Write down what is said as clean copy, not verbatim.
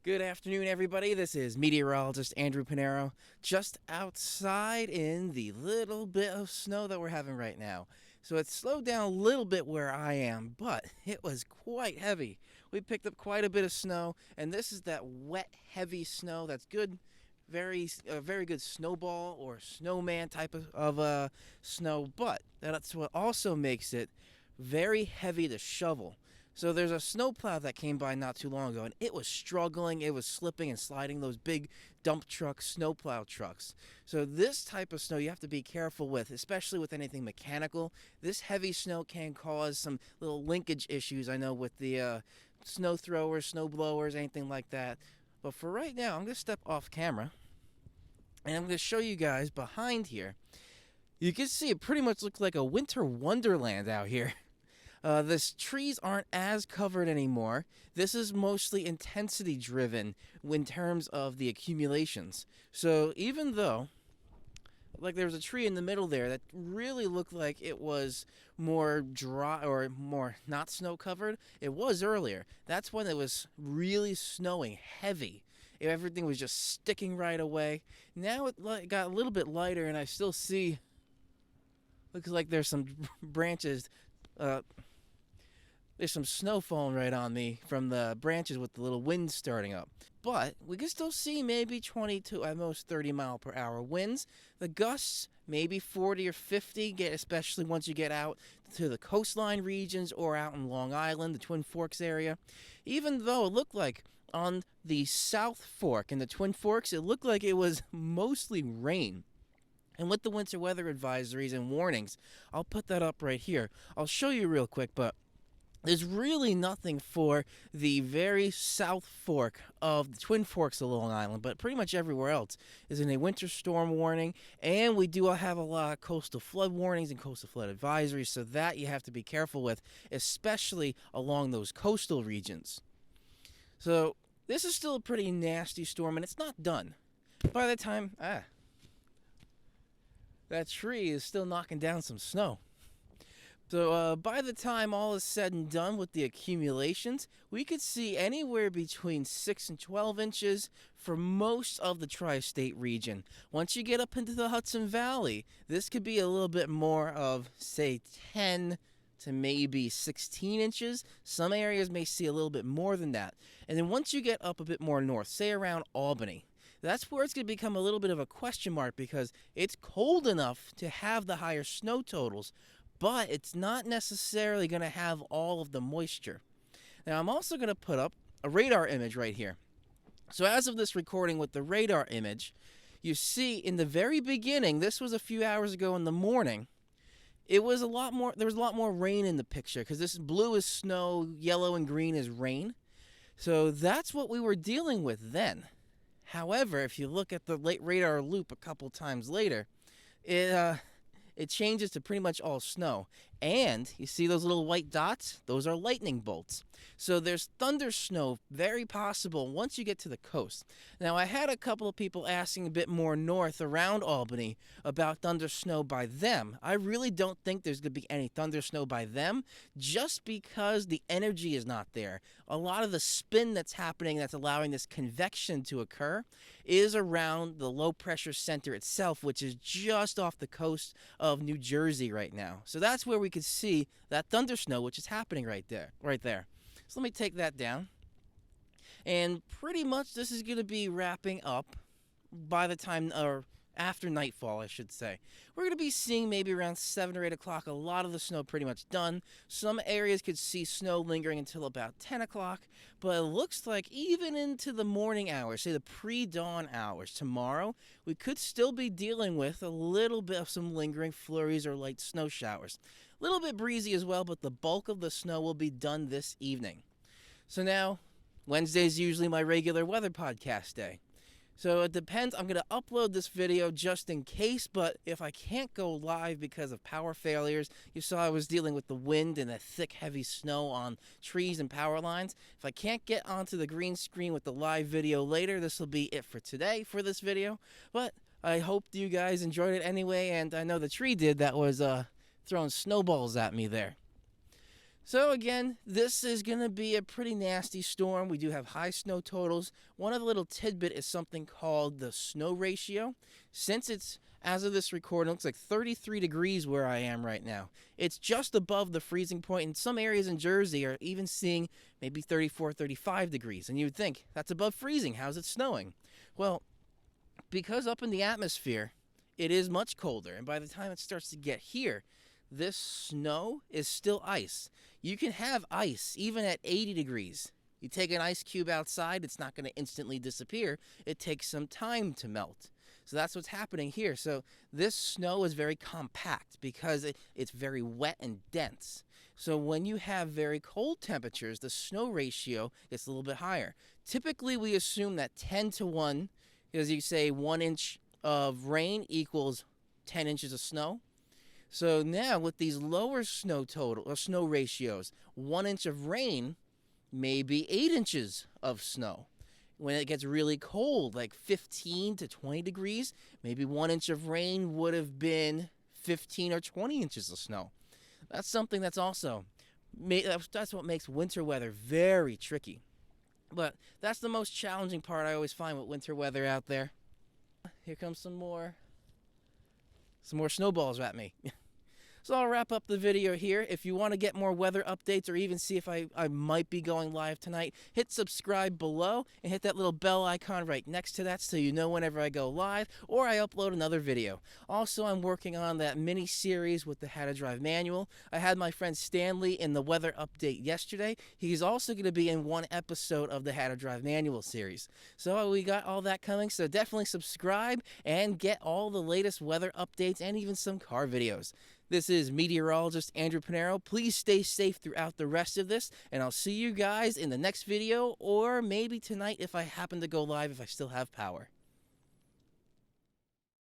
Good afternoon, everybody. This is meteorologist Andrew Pinero, just outside in the little bit of snow that we're having right now. So it's slowed down a little bit where I am, but it was quite heavy. We picked up quite a bit of snow, and this is that wet, heavy snow that's good, very good snowball or snowman type of snow. But that's what also makes it very heavy to shovel. So there's a snowplow that came by not too long ago, and it was struggling. It was slipping and sliding, those big dump truck, snowplow trucks. So this type of snow you have to be careful with, especially with anything mechanical. This heavy snow can cause some little linkage issues, I know, with the snow throwers, snow blowers, anything like that. But for right now, I'm going to step off camera, and I'm going to show you guys behind here. You can see it pretty much looks like a winter wonderland out here. The trees aren't as covered anymore. This is mostly intensity driven in terms of the accumulations. So even though, like, there was a tree in the middle there that really looked like it was more dry or more not snow covered, it was earlier. That's when it was really snowing heavy. Everything was just sticking right away. Now it got a little bit lighter, and I still see, looks like there's some branches. There's some snow falling right on me from the branches with the little wind starting up. But we can still see maybe 20 to at most 30 mile per hour winds. The gusts maybe 40 or 50, especially once you get out to the coastline regions or out in Long Island, the Twin Forks area. Even though it looked like on the South Fork and the Twin Forks, it looked like it was mostly rain. And with the winter weather advisories and warnings, I'll put that up right here. I'll show you real quick, but there's really nothing for the very south fork of the Twin Forks of Long Island, but pretty much everywhere else is in a winter storm warning, and we do have a lot of coastal flood warnings and coastal flood advisories, so that you have to be careful with, especially along those coastal regions. So this is still a pretty nasty storm, and it's not done. By the time, that tree is still knocking down some snow. So by the time all is said and done with the accumulations, we could see anywhere between 6 and 12 inches for most of the tri-state region. Once you get up into the Hudson Valley, this could be a little bit more of, say, 10 to maybe 16 inches. Some areas may see a little bit more than that. And then once you get up a bit more north, say around Albany, that's where it's going to become a little bit of a question mark because it's cold enough to have the higher snow totals, but it's not necessarily going to have all of the moisture. Now, I'm also going to put up a radar image right here. So as of this recording with the radar image, you see in the very beginning, this was a few hours ago in the morning, there was a lot more rain in the picture because this blue is snow, yellow and green is rain. So that's what we were dealing with then. However, if you look at the radar loop a couple times later, it changes to pretty much all snow. And you see those little white dots? Those are lightning bolts. So there's thunder snow, very possible, once you get to the coast. Now, I had a couple of people asking a bit more north around Albany about thunder snow by them. I really don't think there's going to be any thunder snow by them just because the energy is not there. A lot of the spin that's happening that's allowing this convection to occur is around the low pressure center itself, which is just off the coast of New Jersey right now. So that's where we could see that thunder snow, which is happening right there. So let me take that down. And pretty much this is going to be wrapping up by the time, or after nightfall, I should say. We're going to be seeing maybe around 7 or 8 o'clock a lot of the snow pretty much done. Some areas could see snow lingering until about 10 o'clock, but it looks like even into the morning hours, say the pre-dawn hours tomorrow, we could still be dealing with a little bit of some lingering flurries or light snow showers. A little bit breezy as well, but the bulk of the snow will be done this evening. So now, Wednesday's usually my regular weather podcast day. So it depends. I'm going to upload this video just in case, but if I can't go live because of power failures, you saw I was dealing with the wind and the thick, heavy snow on trees and power lines. If I can't get onto the green screen with the live video later, this will be it for today for this video. But I hope you guys enjoyed it anyway, and I know the tree did that was throwing snowballs at me there. So again, this is going to be a pretty nasty storm. We do have high snow totals. One other little tidbit is something called the snow ratio. Since it's, as of this recording, it looks like 33 degrees where I am right now. It's just above the freezing point, and some areas in Jersey are even seeing maybe 34, 35 degrees. And you would think, that's above freezing. How's it snowing? Well, because up in the atmosphere, it is much colder, and by the time it starts to get here, this snow is still ice. You can have ice even at 80 degrees. You take an ice cube outside, it's not going to instantly disappear. It takes some time to melt. So that's what's happening here. So this snow is very compact because it's very wet and dense. So when you have very cold temperatures, the snow ratio gets a little bit higher. Typically, we assume that 10 to 1, because you say 1 inch of rain equals 10 inches of snow. So now with these lower snow total or snow ratios, 1 inch of rain may be 8 inches of snow. When it gets really cold, like 15 to 20 degrees, maybe 1 inch of rain would have been 15 or 20 inches of snow. That's something that's also, that's what makes winter weather very tricky. But that's the most challenging part I always find with winter weather out there. Here comes some more snowballs at me. So I'll wrap up the video here. If you want to get more weather updates or even see if I might be going live tonight, hit subscribe below and hit that little bell icon right next to that so you know whenever I go live or I upload another video. Also, I'm working on that mini series with the How to Drive manual. I had my friend Stanley in the weather update yesterday. He's also going to be in one episode of the How to Drive manual series. So we got all that coming, so definitely subscribe and get all the latest weather updates and even some car videos. This is meteorologist Andrew Pinero. Please stay safe throughout the rest of this, and I'll see you guys in the next video, or maybe tonight if I happen to go live if I still have power.